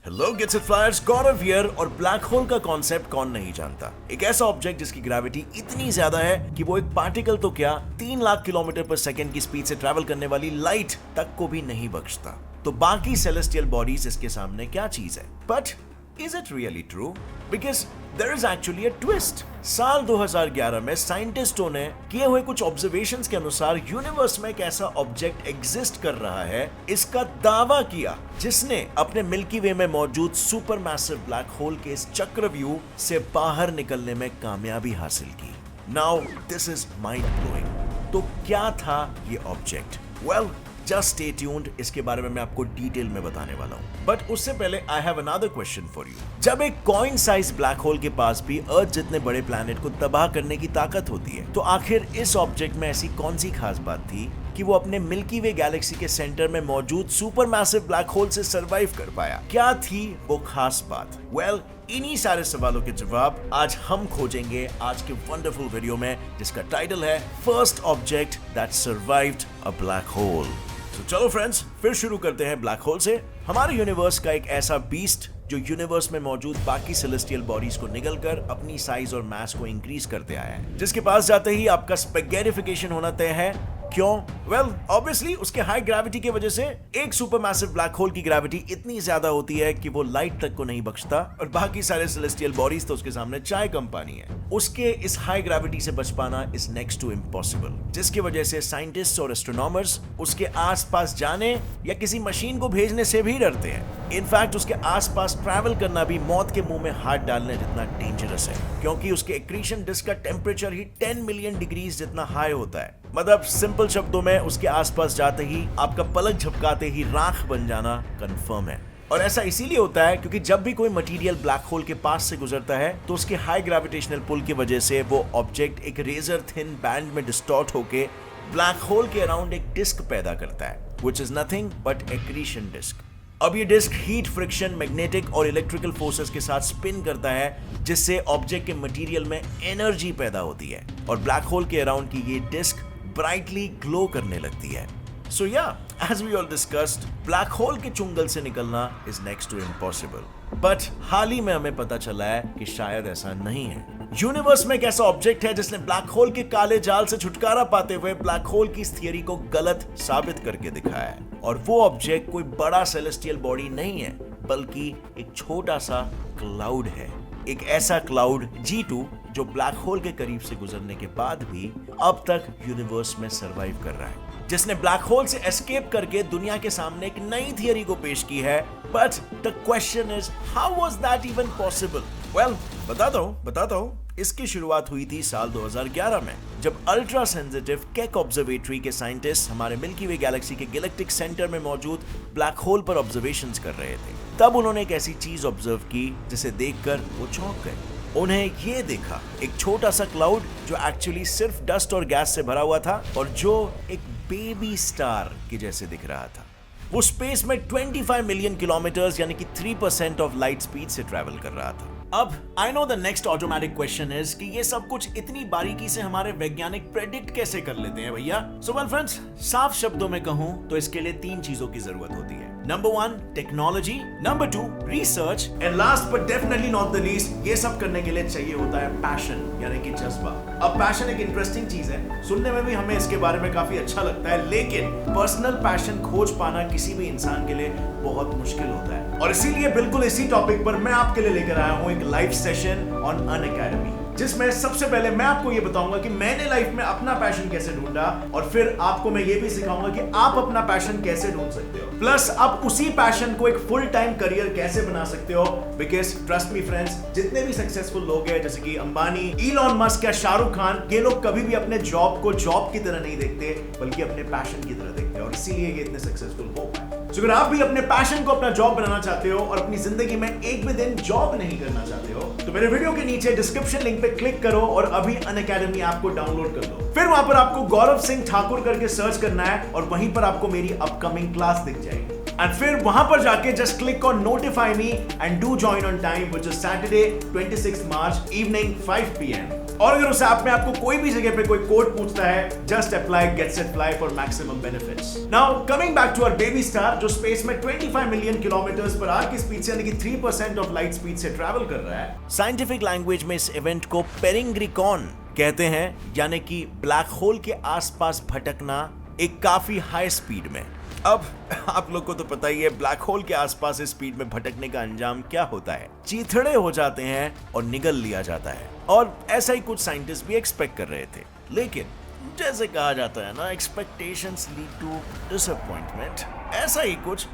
Hello gets it flyers, Gaurav here. और black hole का concept कौन नहीं जानता। एक ऐसा ऑब्जेक्ट जिसकी ग्रेविटी इतनी ज्यादा है कि वो एक पार्टिकल तो क्या 3 लाख किलोमीटर पर सेकंड की स्पीड से ट्रैवल करने वाली लाइट तक को भी नहीं बख्शता। तो बाकी सेलेस्टियल बॉडीज इसके सामने क्या चीज है। But is it really true? Because there is actually a twist. साल 2011 में साइंटिस्टों ने किए हुए कुछ ऑब्जर्वेशंस के अनुसार यूनिवर्स में एक ऐसा ऑब्जेक्ट एग्जिस्ट कर रहा है, इसका दावा किया, जिसने अपने मिल्की वे में मौजूद सुपर मैसिव ब्लैक होल के इस चक्रव्यूह से बाहर निकलने में कामयाबी हासिल की। Now this is mind blowing. तो क्या था ये object? Well, just stay tuned, इसके बारे में मैं आपको डिटेल में बताने वाला हूं। बट उससे पहले I have another question for you. जब एक कॉइन साइज ब्लैक होल के पास भी अर्थ जितने बड़े प्लैनेट को तबाह करने की ताकत होती है, तो आखिर इस ऑब्जेक्ट में ऐसी कौन सी खास बात थी कि वो अपने मिल्की वे गैलेक्सी के सेंटर में मौजूद सुपर मैसिव ब्लैक होल से सरवाइव कर पाया? क्या थी वो खास बात? वेल, इन्हीं सारे सवालों के जवाब आज हम खोजेंगे आज के वंडरफुल वीडियो में, जिसका टाइटल है first object that survived a black hole. तो चलो फ्रेंड्स, फिर शुरू करते हैं ब्लैक होल से। हमारे यूनिवर्स का एक ऐसा बीस्ट जो यूनिवर्स में मौजूद बाकी सेलेस्टियल बॉडीज को निगलकर अपनी साइज और मास को इंक्रीज करते आया है, जिसके पास जाते ही आपका स्पेगेरिफिकेशन होना तय है। क्यों? वेल, ऑब्वियसली उसके हाई ग्रेविटी की वजह से एक सुपर मैसिव ब्लैक होल की ग्रेविटी इतनी ज्यादा होती है कि वो लाइट तक को नहीं बख्शता, और बाकी सारे सेलेस्टियल बॉडीज तो उसके सामने चाय कम पानी है। उसके इस हाई ग्रेविटी से बच पाना इज नेक्स्ट टू इम्पॉसिबल, जिसकी वजह से साइंटिस्ट और एस्ट्रोनॉमर्स उसके आसपास जाने या किसी मशीन को भेजने से भी डरते हैं। इनफैक्ट उसके आसपास ट्रैवल करना भी मौत के मुंह में हाथ डालने जितना डेंजरस है, क्योंकि उसके एक्रीशन डिस्क का टेम्परेचर ही 10 मिलियन डिग्रीज जितना हाई होता है। मतलब सिंपल शब्दों में, उसके आसपास जाते ही आपका पलक झपकाते ही राख बन जाना कंफर्म है। और ऐसा इसीलिए होता है क्योंकि जब भी कोई मटेरियल ब्लैक होल के पास से गुजरता है, तो उसके हाई ग्रेविटेशनल पुल की वजह से वो ऑब्जेक्ट एक रेजर थिन बैंड में डिस्टॉर्ट होके ब्लैक होल के अराउंड एक डिस्क पैदा करता है, which is nothing but accretion disc. अब ये डिस्क हीट, फ्रिक्शन, मैग्नेटिक और इलेक्ट्रिकल फोर्सेस के साथ स्पिन करता है, जिससे ऑब्जेक्ट के मटेरियल में एनर्जी पैदा होती है और ब्लैक होल के अराउंड की ये डिस्क ब्राइटली ग्लो करने लगती है। So yeah, as we all discussed, black hole के चुंगल से निकलना is next to impossible. But हाल ही में हमें पता चला है कि शायद ऐसा नहीं है। यूनिवर्स में एक ऐसा ऑब्जेक्ट है जिसने ब्लैक होल के काले जाल से छुटकारा पाते हुए ब्लैक होल की इस थियरी को गलत साबित करके दिखाया है। और वो ऑब्जेक्ट कोई बड़ा सेलेस्टियल बॉडी नहीं है, बल्कि एक छोटा सा क्लाउड है। एक ऐसा क्लाउड G2 जो ब्लैक होल के करीब से गुजरने के बाद भी अब तक यूनिवर्स में सरवाइव कर रहा है, जिसने ब्लैक होल से एस्केप करके दुनिया के सामने एक नई थियरी को पेश की है। But the question is, how was that even possible? Well, बताता हूं। इसकी शुरुआत हुई थी साल 2011 में, जब अल्ट्रा सेंसिटिव केक ऑब्जर्वेटरी के साइंटिस्ट हमारे मिल्की वे गैलेक्सी के गैलेक्टिक सेंटर में मौजूद ब्लैक होल पर ऑब्जर्वेशंस कर रहे थे। तब उन्होंने एक ऐसी चीज ऑब्जर्व की जिसे देखकर वो चौंक गए। उन्हें ये देखा, एक छोटा सा क्लाउड जो एक्चुअली सिर्फ डस्ट और गैस से भरा हुआ था और जो एक बेबी स्टार के जैसे दिख रहा था। वो स्पेस में 25 मिलियन किलोमीटर्स यानी कि 3% ऑफ लाइट स्पीड से ट्रैवल कर रहा था। अब I know the next automatic question is कि ये सब कुछ इतनी बारीकी से हमारे वैज्ञानिक प्रेडिक्ट कैसे कर लेते हैं भैया? सो वेल फ्रेंड्स, साफ शब्दों में कहूं तो इसके लिए 3 चीजों की जरूरत होती है। Number 1 technology, number 2 research, and last but definitely not the least, ये सब करने के लिए चाहिए होता है पैशन, यानी कि जज्बा। अब पैशन एक इंटरेस्टिंग चीज है, सुनने में भी हमें इसके बारे में काफी अच्छा लगता है, लेकिन पर्सनल पैशन खोज पाना किसी भी इंसान के लिए बहुत मुश्किल होता है। और इसीलिए बिल्कुल इसी टॉपिक पर मैं आपके लिए लेकर आया हूं एक लाइव सेशन ऑन अनअकैडमी, जिसमें सबसे पहले मैं आपको ये बताऊंगा कि मैंने लाइफ में अपना पैशन कैसे ढूंढा, और फिर आपको मैं ये भी सिखाऊंगा कि आप अपना पैशन कैसे ढूंढ सकते हो। प्लस आप उसी पैशन को एक फुल टाइम करियर कैसे बना सकते हो। बिकॉज ट्रस्ट मी फ्रेंड्स, जितने भी सक्सेसफुल लोग हैं, जैसे कि अंबानी, इलॉन मस्क या शाहरुख खान, ये लोग कभी भी अपने जॉब को जॉब की तरह नहीं देखते, बल्कि अपने पैशन की तरह देखते हैं, और इसीलिए ये इतने सक्सेसफुल हो पाए। तो अगर आप भी अपने पैशन को अपना जॉब बनाना चाहते हो और अपनी जिंदगी में एक भी दिन जॉब नहीं करना चाहते हो, तो मेरे वीडियो के नीचे डिस्क्रिप्शन लिंक पे क्लिक करो और अभी अनअकैडमी ऐप को डाउनलोड कर लो। फिर वहां पर आपको गौरव सिंह ठाकुर करके सर्च करना है और वहीं पर आपको मेरी अपकमिंग क्लास दिख जाएगी। एंड फिर वहां पर जाके just click on notify me and do join on time, which is Saturday 26 March evening 5 PM। और अगर उस ऐप में आपको कोई भी जगह पे कोई कोड पूछता है, just apply get set fly for maximum benefits. Now coming back to our baby star जो स्पेस में 25 मिलियन किलोमीटर पर आवर की स्पीड से यानी कि 3% ऑफ लाइट स्पीड से ट्रैवल कर रहा है। साइंटिफिक लैंग्वेज में इस इवेंट को पेरिंग्रिकॉन कहते हैं, यानी कि ब्लैक होल के आसपास भटकना एक काफी हाई स्पीड में। अब आप लोग को तो पता ही है ब्लैक होल के आसपास इस स्पीड में भटकने का अंजाम क्या होता है, चीथड़े हो जाते हैं और निगल लिया जाता है। और ऐसा ही कुछ साइंटिस्ट भी एक्सपेक्ट कर रहे थे, लेकिन जैसे कहा जाता है ना, एक्सपेक्टेशंस लीड टू डिसअपॉइंटमेंट, ऐसा ही कुछ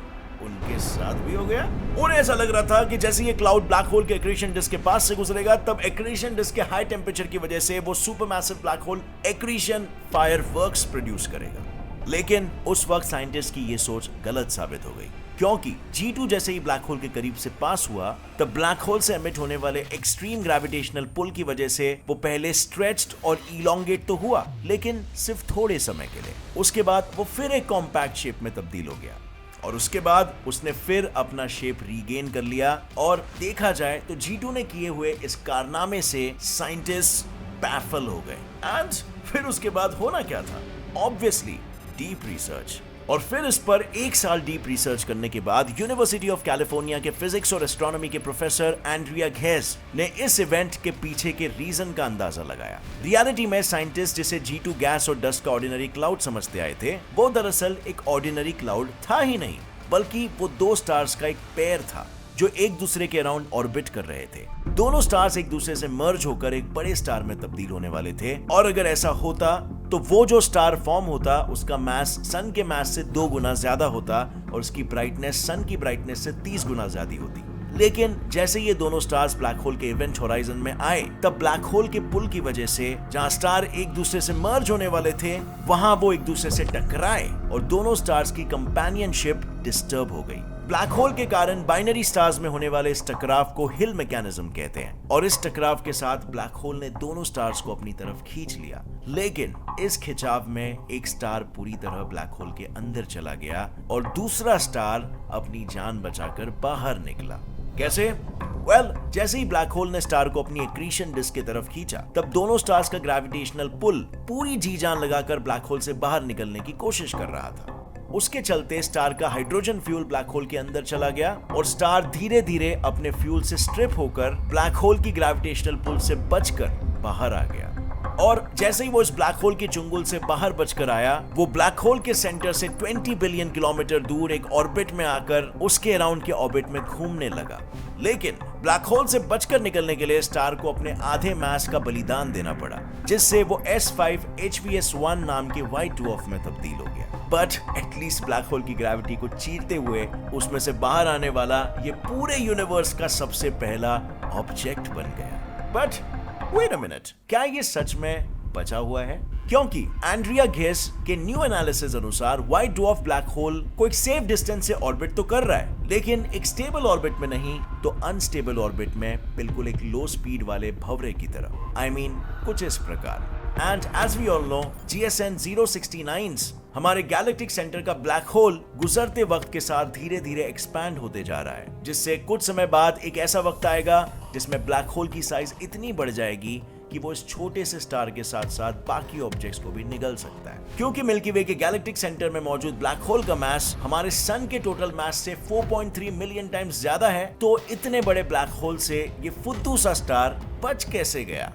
उनके साथ भी हो गया। उन्हें ऐसा लग रहा था कि जैसे ये क्लाउड ब्लैक होल के एक्रीशन डिस्क के पास से गुजरेगा, तब एक्रीशन डिस्क के हाई टेम्परेचर की वजह से वो supermassive black hole accretion fireworks produce करेगा। लेकिन उस वक्त साइंटिस्ट की ये सोच गलत साबित हो गई, क्योंकि G2 जैसे ही ब्लैक होल के करीब से पास हुआ, तब ब्लैक होल से एमिट होने वाले एक्सट्रीम ग्रेविटेशनल पुल की वजह से वो पहले स्ट्रेच्ड और इलोंगेट तो हुआ, लेकिन सिर्फ थोड़े समय के लिए। उसके बाद वो फिर एक कॉम्पैक्ट शेप में तब्दील हो गया और उसके बाद उसने फिर अपना शेप रीगेन कर लिया। और देखा जाए तो G2 ने किए हुए इस कारनामे से साइंटिस्ट बैफल हो गए। एंड फिर उसके बाद होना क्या था? Obviously deep research. और फिर इस पर 1 साल डीप रिसर्च करने के बाद यूनिवर्सिटी ऑफ कैलिफोर्निया के फिजिक्स और एस्ट्रोनॉमी के प्रोफेसर एंड्रिया घेस ने इस इवेंट के पीछे के रीजन का अंदाजा लगाया। रियलिटी में साइंटिस्ट जिसे G2 गैस और डस्ट का ऑर्डिनरी क्लाउड समझते आए थे, वो दरअसल एक ऑर्डिनरी क्लाउड था ही नहीं, बल्कि वो 2 स्टार्स का एक पेयर था जो एक दूसरे के अराउंड ऑर्बिट कर रहे थे। दोनों स्टार्स एक दूसरे से मर्ज होकर एक बड़े स्टार में तब्दील होने वाले थे, और अगर ऐसा होता तो वो जो स्टार फॉर्म होता उसका मास सन के मास से 2 गुना ज्यादा होता और उसकी ब्राइटनेस सन की ब्राइटनेस से 30 गुना ज्यादा होती। लेकिन जैसे ये दोनों स्टार्स ब्लैक होल के इवेंट होराइजन में आए, तब ब्लैक होल के पुल की वजह से जहां स्टार एक दूसरे से मर्ज होने वाले थे, वहां वो एक दूसरे से टकराए और दोनों स्टार्स की कंपेनियनशिप डिस्टर्ब हो गई। ब्लैक होल के कारण बाइनरी स्टार्स में होने वाले इस टकराव को हिल मैकेनिज्म कहते हैं, और इस टकराव के साथ ब्लैक होल ने दोनों स्टार्स को अपनी तरफ खींच लिया। लेकिन इस खिंचाव में एक स्टार पूरी तरह ब्लैक होल के अंदर चला गया और दूसरा स्टार अपनी जान बचाकर बाहर निकला। कैसे? जैसे ही ब्लैक होल ने स्टार को अपनी एक्रीशन डिस्क की तरफ खींचा, तब दोनों स्टार्स का ग्रेविटेशनल पुल पूरी जी जान लगाकर ब्लैक होल से बाहर निकलने की कोशिश कर रहा था। उसके चलते स्टार का हाइड्रोजन फ्यूल ब्लैक होल के अंदर चला गया और स्टार धीरे धीरे अपने फ्यूल से स्ट्रिप होकर ब्लैक होल की ग्रेविटेशनल पुल से बचकर बाहर आ गया। और जैसे ही वो इस ब्लैक होल के चुंगल से बाहर बचकर आया, वो ब्लैक होल के सेंटर से 20 बिलियन किलोमीटर दूर एक ऑर्बिट में आकर उसके अराउंड के ऑर्बिट में घूमने लगा। लेकिन ब्लैक होल से बचकर निकलने के लिए स्टार को अपने आधे मास का बलिदान देना पड़ा, जिससे वो S5 HVS1 नाम के व्हाइट ड्वार्फ में तब्दील हो गया। बट एटलीस्ट ब्लैक होल की ग्रेविटी को चीरते हुए उसमें से बाहर आने वाला ये पूरे यूनिवर्स का सबसे पहला ऑब्जेक्ट बन गया। बट वेट अ मिनट, क्या ये सच में बचा हुआ है? क्योंकि एंड्रिया घेस के न्यू एनालिसिस अनुसार व्हाइट ड्वार्फ ब्लैक होल को एक सेफ डिस्टेंस से ऑर्बिट तो कर रहा है, लेकिन एक स्टेबल ऑर्बिट में नहीं तो अनस्टेबल ऑर्बिट में, बिल्कुल एक लो स्पीड वाले भंवरे की तरह। I mean, कुछ इस प्रकार। And as we all know, GSN 069 हमारे गैलेक्टिक सेंटर का ब्लैक होल गुजरते वक्त के साथ धीरे धीरे एक्सपैंड होते जा रहा है, जिससे कुछ समय बाद एक ऐसा वक्त आएगा जिसमें ब्लैक होल की साइज इतनी बढ़ जाएगी कि वो इस छोटे से स्टार के साथ साथ बाकी ऑब्जेक्ट्स को भी निगल सकता है। क्योंकि मिल्की वे के गैलेक्टिक सेंटर में मौजूद ब्लैक होल का मास हमारे सन के टोटल मास से 4.3 मिलियन टाइम्स ज्यादा है, तो इतने बड़े ब्लैक होल से ये फुद्दू सा स्टार बच कैसे गया?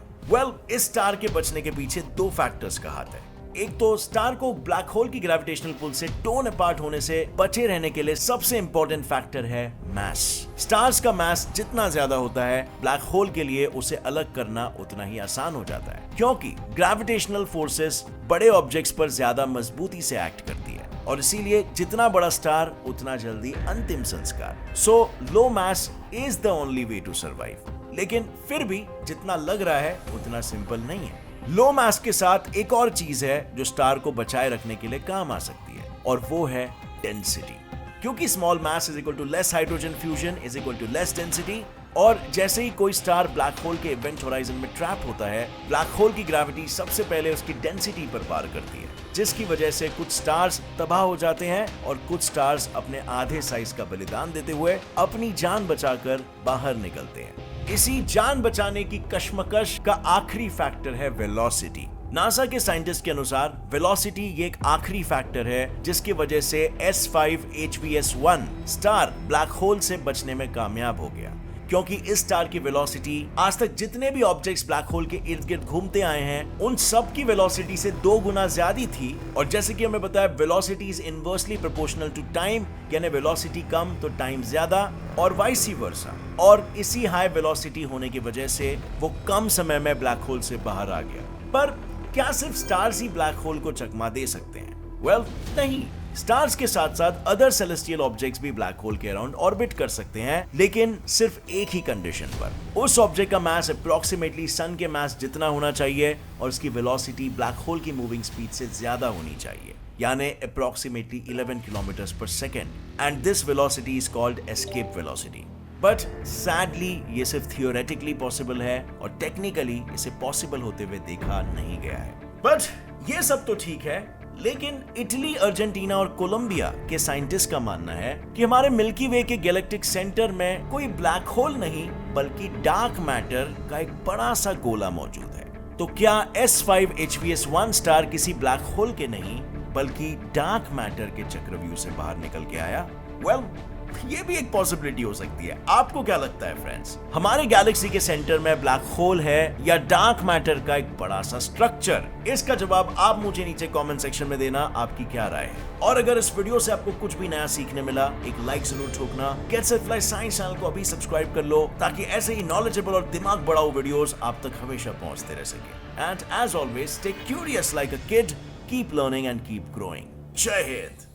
इस स्टार के बचने के पीछे 2 फैक्टर्स का हाथ है। एक तो स्टार को ब्लैक होल की ग्रेविटेशनल पुल से टोन अपार्ट होने से बचे रहने के लिए सबसे इंपॉर्टेंट फैक्टर है मास। स्टार्स का मास जितना ज्यादा होता है, ब्लैक होल के लिए उसे अलग करना उतना ही आसान हो जाता है, क्योंकि ग्रेविटेशनल फोर्सेस बड़े ऑब्जेक्ट्स पर ज्यादा मजबूती से एक्ट करती है, और इसीलिए जितना बड़ा स्टार उतना जल्दी अंतिम संस्कार। So low mass is the only way to survive. लेकिन फिर भी जितना लग रहा है उतना सिंपल नहीं है। लो मास के साथ एक और चीज है जो स्टार को बचाए रखने के लिए काम आ सकती है, और वो है डेंसिटी। क्योंकि small mass is equal to less hydrogen fusion is equal to less density, और जैसे ही कोई स्टार ब्लैक होल के इवेंट होराइजन में ट्रैप होता है, ब्लैक होल की ग्रेविटी सबसे पहले उसकी डेंसिटी पर पार करती है, जिसकी वजह से कुछ स्टार्स तबाह हो जाते हैं और कुछ स्टार्स अपने आधे साइज का बलिदान देते हुए अपनी जान बचाकर बाहर निकलते हैं। इसी जान बचाने की कश्मकश का आखिरी फैक्टर है वेलोसिटी। नासा के साइंटिस्ट के अनुसार वेलोसिटी ये एक आखिरी फैक्टर है जिसकी वजह से S5 HVS1 star black whole से बचने में कामयाब हो गया, क्योंकि इस स्टार की वेलोसिटी आज तक जितने भी ऑब्जेक्ट्स ब्लैक होल के इर्द गिर्द घूमते आए हैं उन सब की वेलोसिटी से 2 गुना ज्यादा थी। और जैसे कि हमें बताया, velocity is inversely proportional to time, यानी वेलोसिटी कम तो टाइम ज्यादा और वाइस वर्सा। और इसी हाई वेलोसिटी होने की वजह से वो कम समय में ब्लैक होल से बाहर आ गया। पर क्या सिर्फ स्टार्स ही ब्लैक होल को चकमा दे सकते हैं? वेल, नहीं। स्टार्स के साथ साथ अदर सेलेस्टियल ऑब्जेक्ट्स भी ब्लैक होल के अराउंड ऑर्बिट कर सकते हैं, लेकिन सिर्फ एक ही कंडीशन पर। उस ऑब्जेक्ट का मास अप्रोक्सीमेटली सन के मास जितना होना चाहिए और उसकी वेलोसिटी ब्लैक होल की मूविंग स्पीड से ज्यादा होनी चाहिए, यानी अप्रोक्सीमेटली 11 किलोमीटर पर second. And this velocity is called escape velocity. But sadly ये सिर्फ थियोरेटिकली पॉसिबल है और टेक्निकली इसे पॉसिबल होते हुए देखा नहीं गया है। बट ये सब तो ठीक है, लेकिन इटली, अर्जेंटीना और कोलंबिया के साइंटिस्ट का मानना है कि हमारे मिल्की वे के गैलेक्टिक सेंटर में कोई ब्लैक होल नहीं बल्कि डार्क मैटर का एक बड़ा सा गोला मौजूद है। तो क्या S5 HVS1 स्टार किसी ब्लैक होल के नहीं बल्कि डार्क मैटर के चक्रव्यूह से बाहर निकल के आया? वेल, ये भी एक पॉसिबिलिटी हो सकती है। आपको क्या लगता है फ्रेंड्स, हमारे गैलेक्सी के सेंटर में ब्लैक होल है या डार्क मैटर का एक बड़ा सा स्ट्रक्चर? इसका जवाब आप मुझे नीचे कमेंट सेक्शन में देना, आपकी क्या राय है। और अगर इस वीडियो से आपको कुछ भी नया सीखने मिला, एक लाइक जरूर ठोकना। Get set fly science channel को अभी सब्सक्राइब कर लो ताकि ऐसे ही नॉलेजेबल और दिमाग बढ़ाओ वीडियोस आप तक हमेशा पहुंचते रह सके। And as always, stay curious like a kid, keep learning and keep growing. जय हिंद।